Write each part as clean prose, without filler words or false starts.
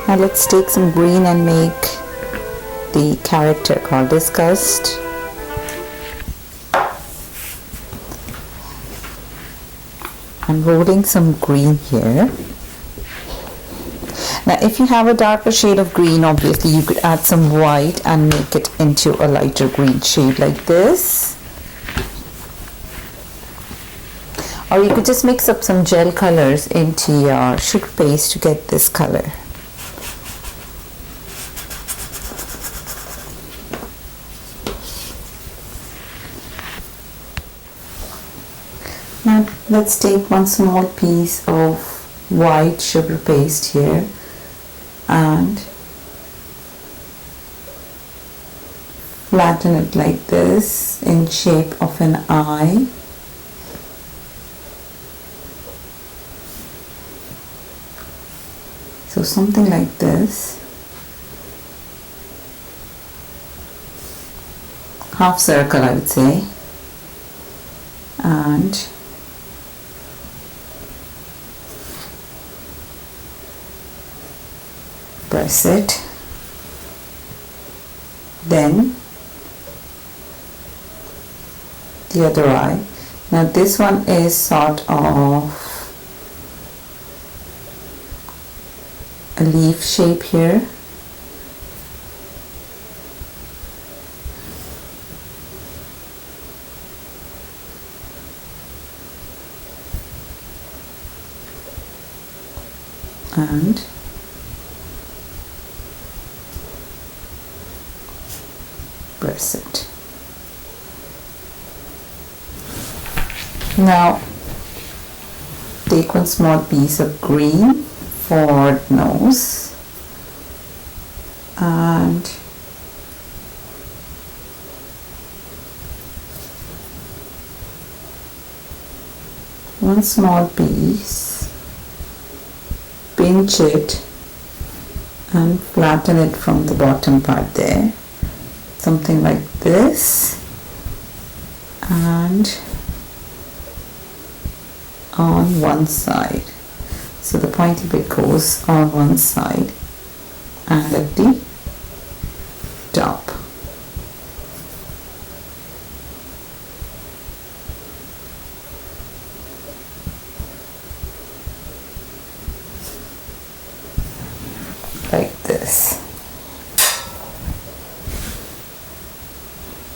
Now let's take some green and make the character called Disgust. I'm rolling some green here. Now if you have a darker shade of green, obviously you could add some white and make it into a lighter green shade like this. Or you could just mix up some gel colors into your sugar paste to get this color. Now let's take one small piece of white sugar paste here and flatten it like this in shape of an eye. So something like this. Half circle, I would say. And press it. Then the other eye. Now this one is sort of a leaf shape here. And press it. Now take one small piece of green for nose and one small piece, pinch it and flatten it from the bottom part there, something like this, and on one side. So the pointy bit goes on one side and at the top. Like this.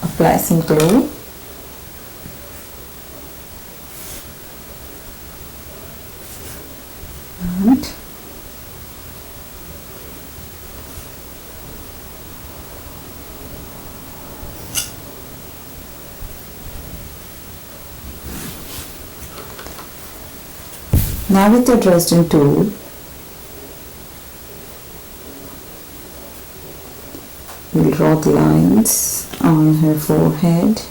Apply some glue. And now with the Dresden tool, we'll draw the lines on her forehead.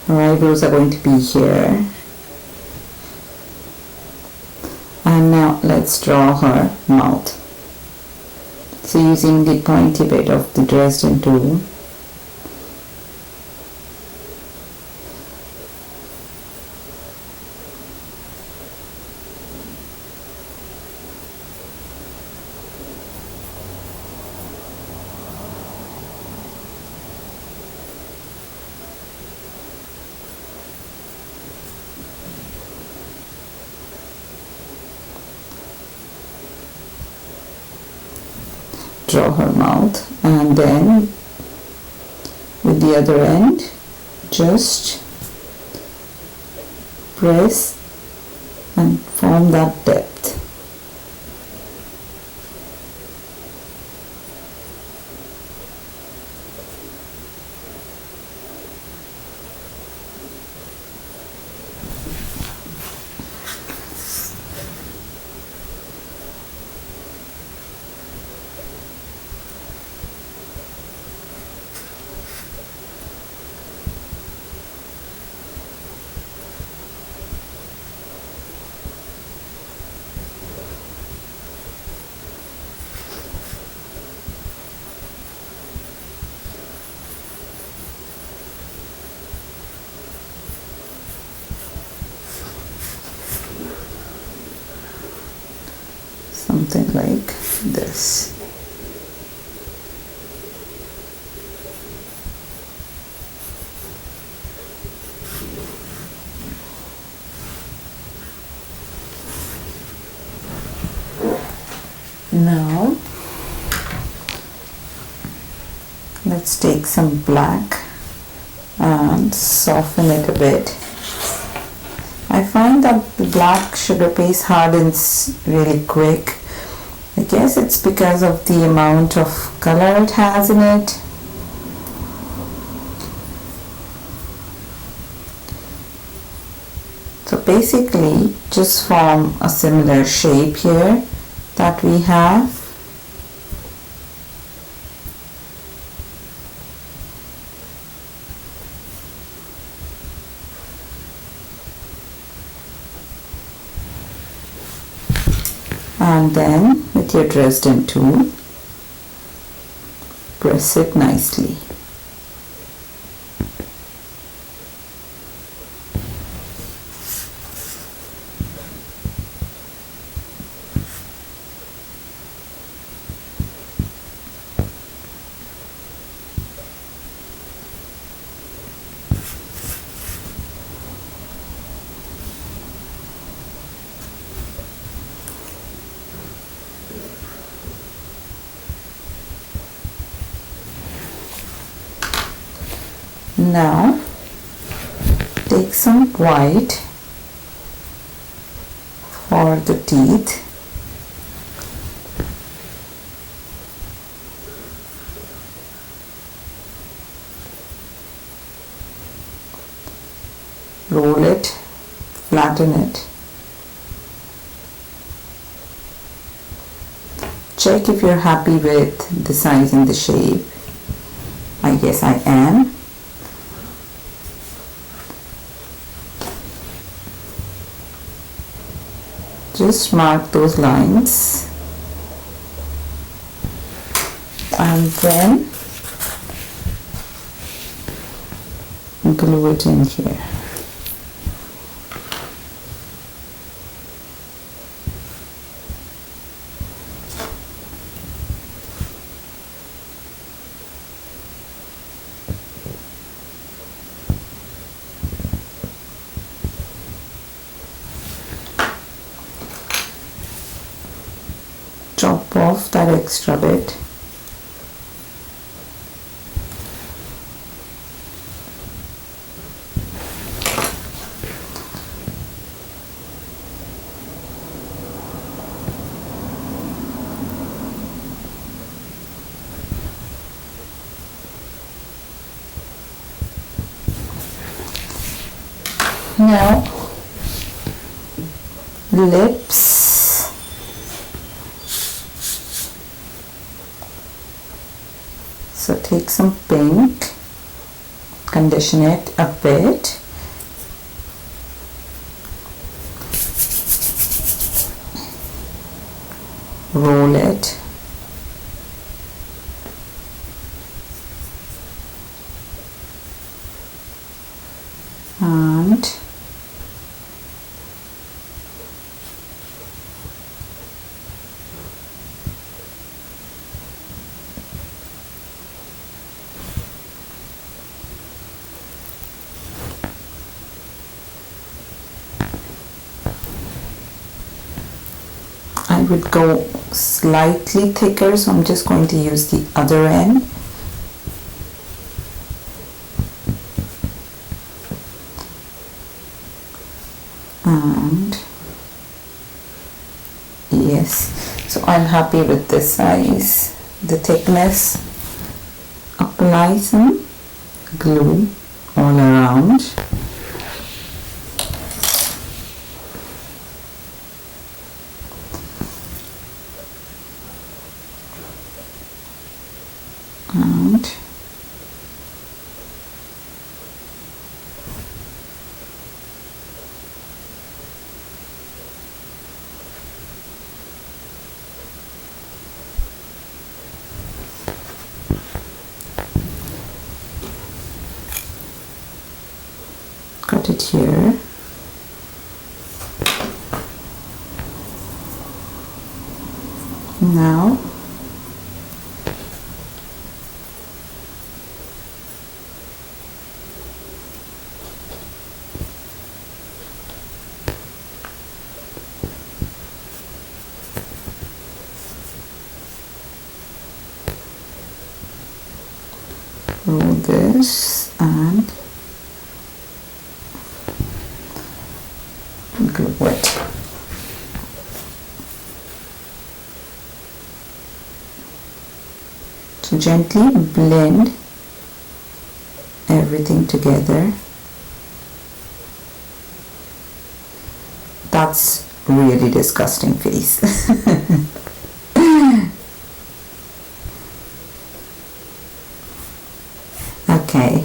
Her eyebrows are going to be here. And now let's draw her mouth. So using the pointy bit of the Dresden tool, draw her mouth, and then with the other end just press and form that depth. something like this. Now let's take some black and soften it a bit. I find that the black sugar paste hardens really quick. I guess it's because of the amount of color it has in it. So basically just form a similar shape here that we have. And then with your Dresden tool, press it nicely. Now take some white for the teeth. Roll it, flatten it. Check if you're happy with the size and the shape. I guess I am. Just mark those lines and then glue it in here. Chop off that extra bit. Now lips. So take some pink, condition it a bit, roll it, and I would go slightly thicker, so I'm just going to use the other end. And yes, so I'm happy with this size, the thickness. Apply some glue all around. And cut it here. Now roll this and glue it. So gently blend everything together. That's really disgusting face. Okay.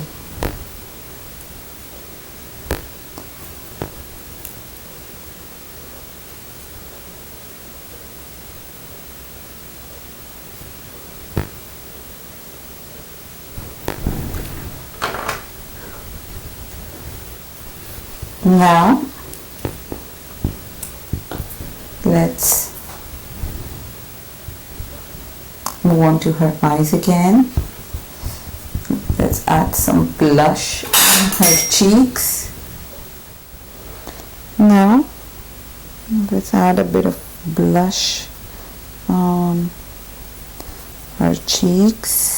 Now let's move on to her eyes again. Let's add some blush on her cheeks. Now let's add a bit of blush on her cheeks.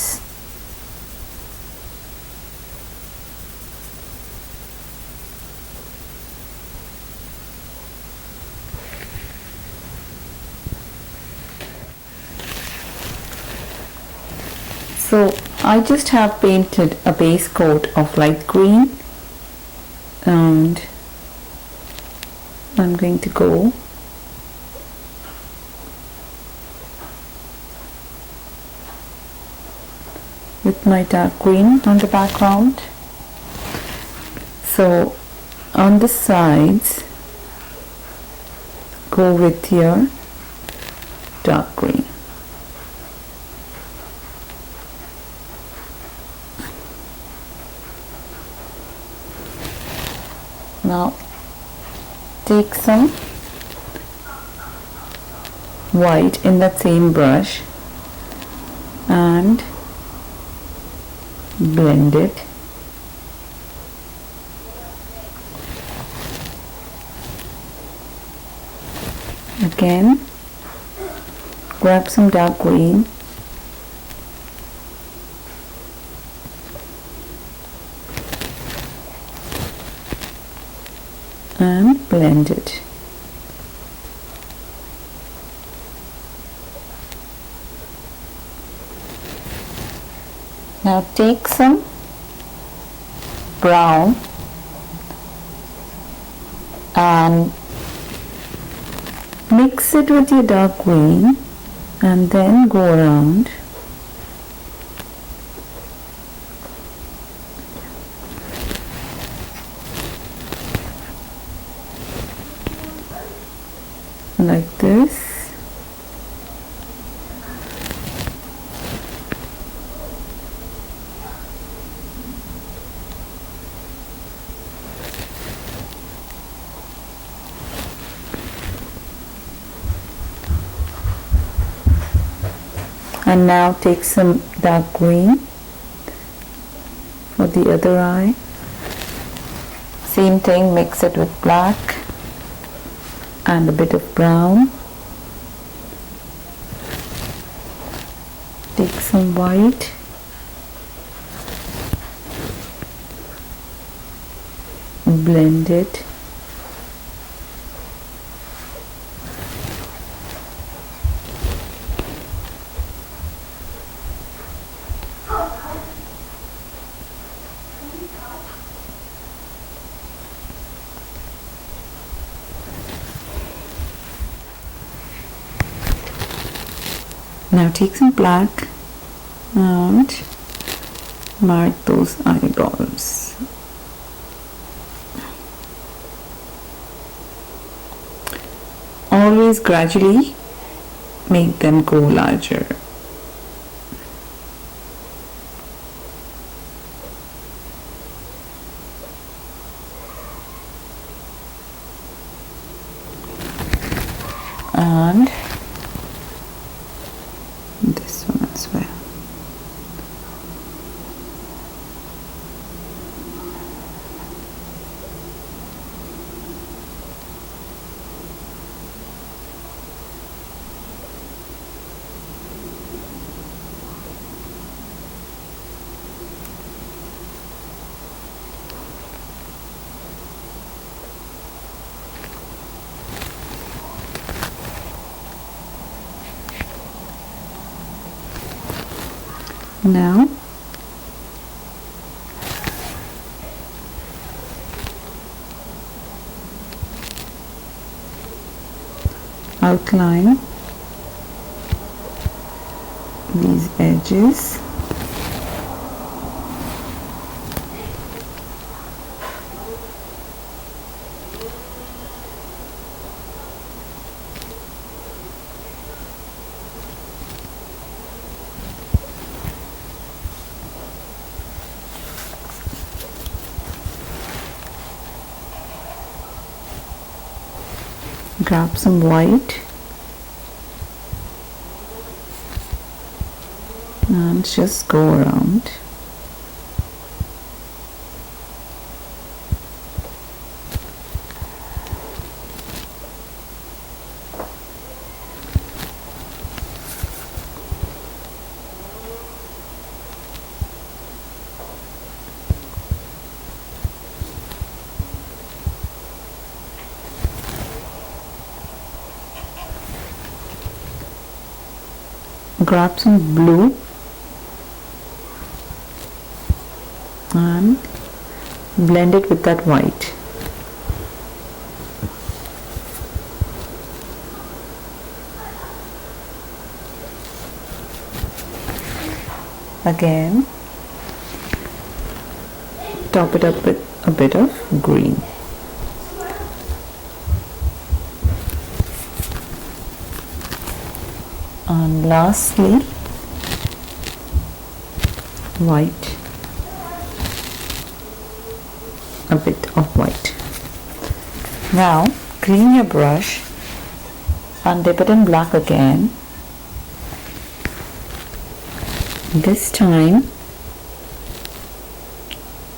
So I just have painted a base coat of light green, and I'm going to go with my dark green on the background. So on the sides, go with your dark green. Now take some white in that same brush and blend it. Again, grab some dark green and blend it. Now take some brown and mix it with your dark green and then go around like this. And now take some dark green for the other eye. Same thing, mix it with black and a bit of brown. Take some white. Blend it. Now take some black and mark those eyeballs. Always gradually make them go larger. And Now outline these edges. Grab some white and just go around. Grab some blue and blend it with that white. Again, top it up with a bit of green. And lastly, white, a bit of white. Now clean your brush and dip it in black again. This time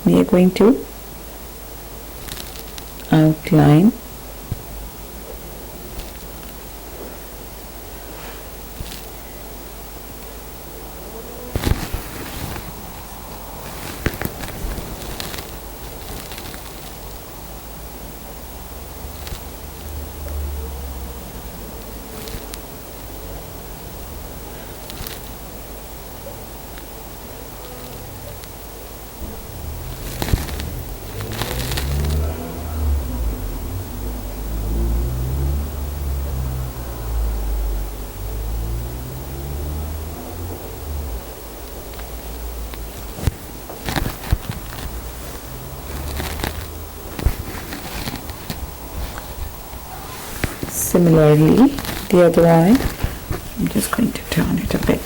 we are going to outline similarly the other eye. I'm just going to turn it a bit.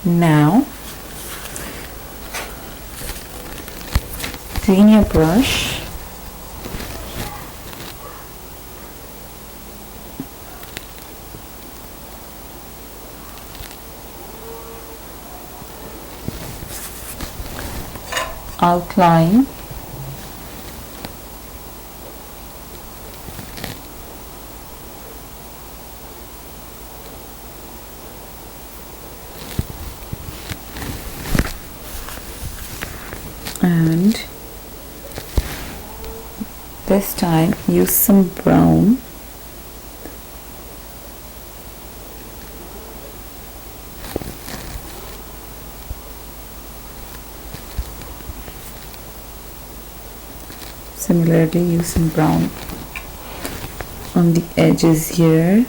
Now clean your brush outline and this time use some brown similarly use some brown on the edges here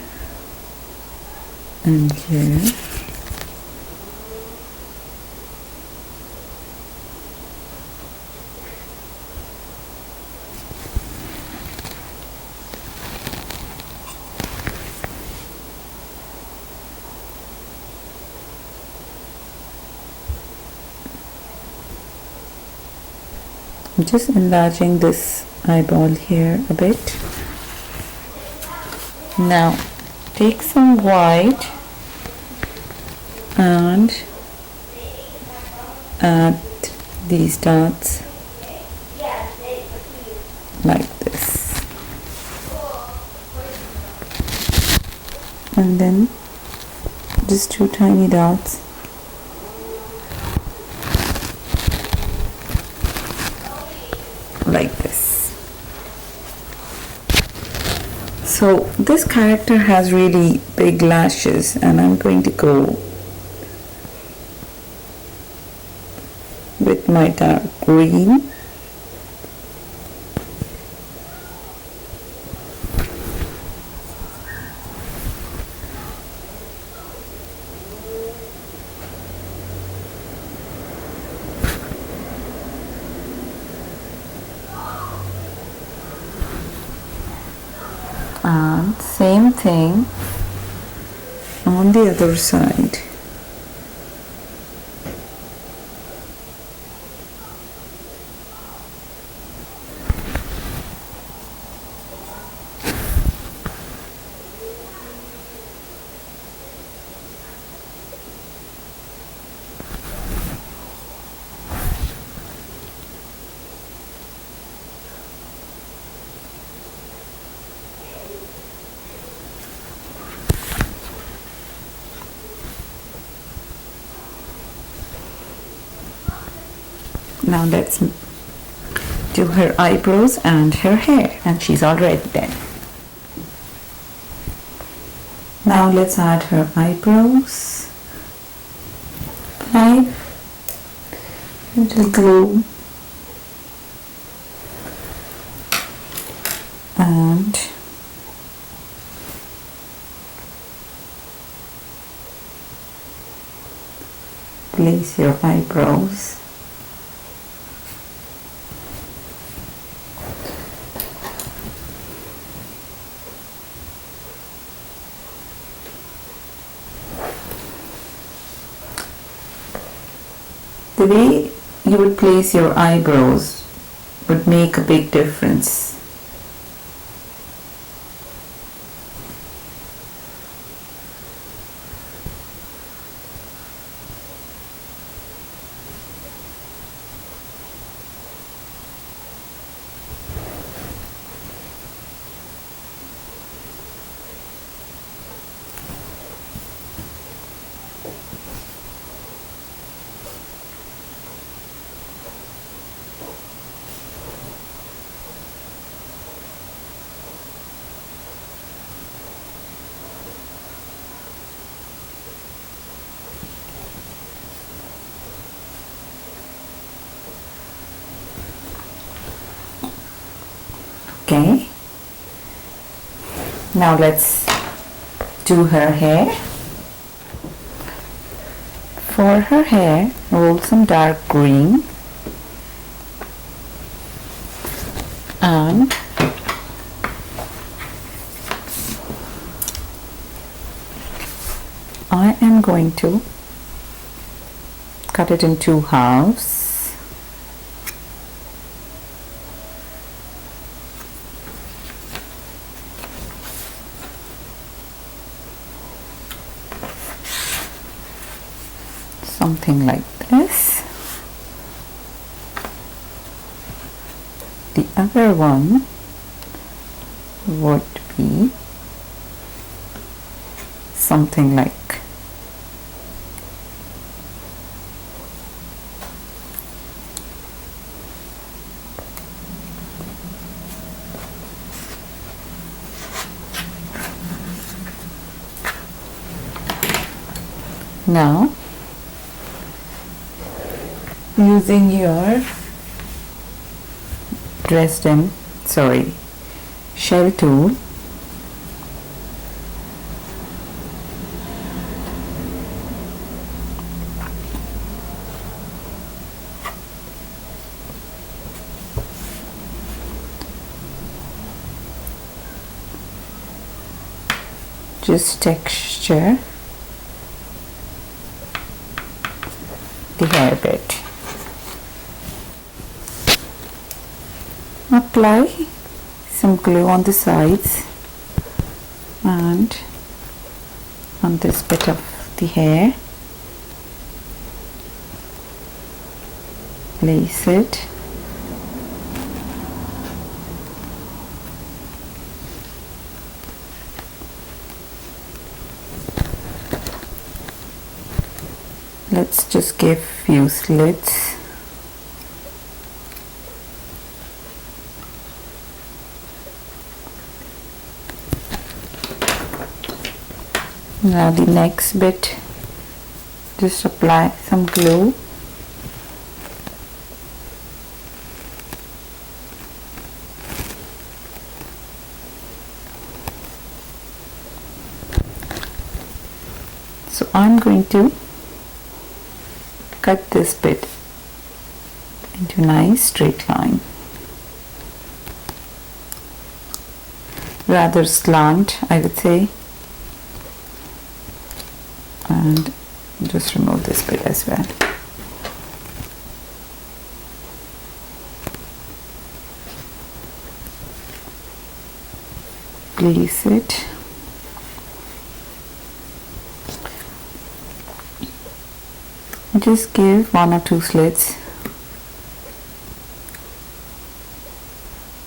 and here. I'm just enlarging this eyeball here a bit. Now take some white and add these dots like this, and then just 2 tiny dots like this. So this character has really big lashes, and I'm going to go with my dark green. And same thing on the other side. Now let's do her eyebrows and her hair, and she's all ready then. Now let's add her eyebrows. Apply little glue and place your eyebrows. The way you would place your eyebrows would make a big difference. Okay, now let's do her hair. For her hair, roll some dark green and I am going to cut it in 2 halves. Something like this. The other one would be something like now. Using your shell tool, just texture the hair bit. Apply some glue on the sides and on this bit of the hair. Place it. Let's just give few slits. Now the next bit, just apply some glue. So I'm going to cut this bit into a nice straight line, rather slant I would say, and just remove this bit as well. Place it. Just give 1 or 2 slits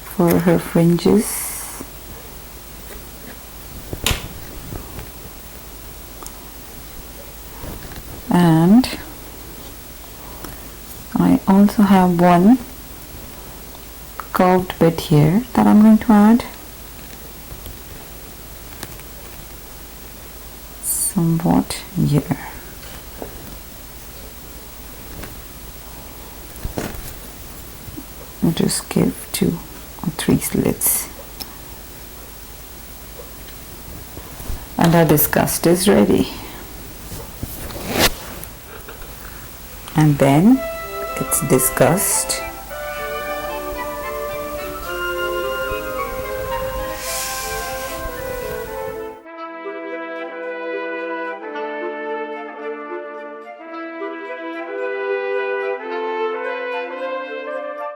for her fringes. And I also have one curved bit here that I'm going to add. Somewhat here. Just give 2 or 3 slits, and our disgust is ready. And then it's disgust